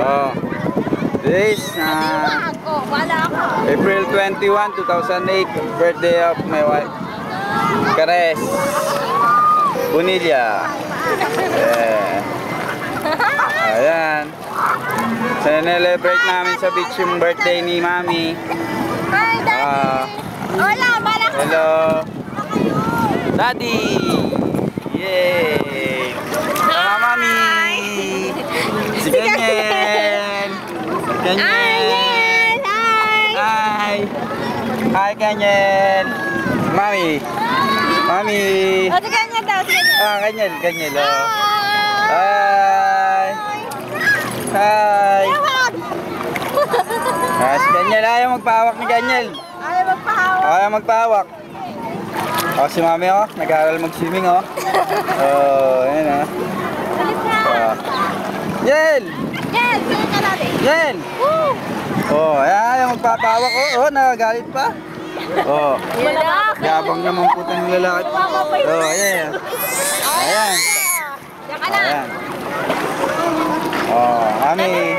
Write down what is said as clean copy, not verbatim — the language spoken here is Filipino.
Oh. This April 21, 2008, birthday of my wife, Cares Bonilla. Yeah. Ayan. Celebrate namin sa beach yung birthday ni Mami. Hi, Daddy! Hola, malaki! Hello! Daddy! Yay! Sama Mami! Si Ganyan! Ganyan! Hi! Hi, Ganyan! Mami! Mami! O, si Ganyan daw, si Ganyan. Ah, Ganyan, Ganyan. Hi! Hi! Si Ganyan, ayaw magpahawak ni Ganyan. Ayaw magpahawak. Ayaw magpahawak. O, si Mami, oh, nag-aaral mag-swimming, oh. Oh, ayan, oh. Yel! Yes, sino ka natin? Yel! Woo! Oh, ayaw magpapahawak, oh. Oh, nagagalit pa. Oh, yabang naman po itong lalaki. Oh, ayan. Ayan. Diyan ka na. Ayan. Oh, Mami.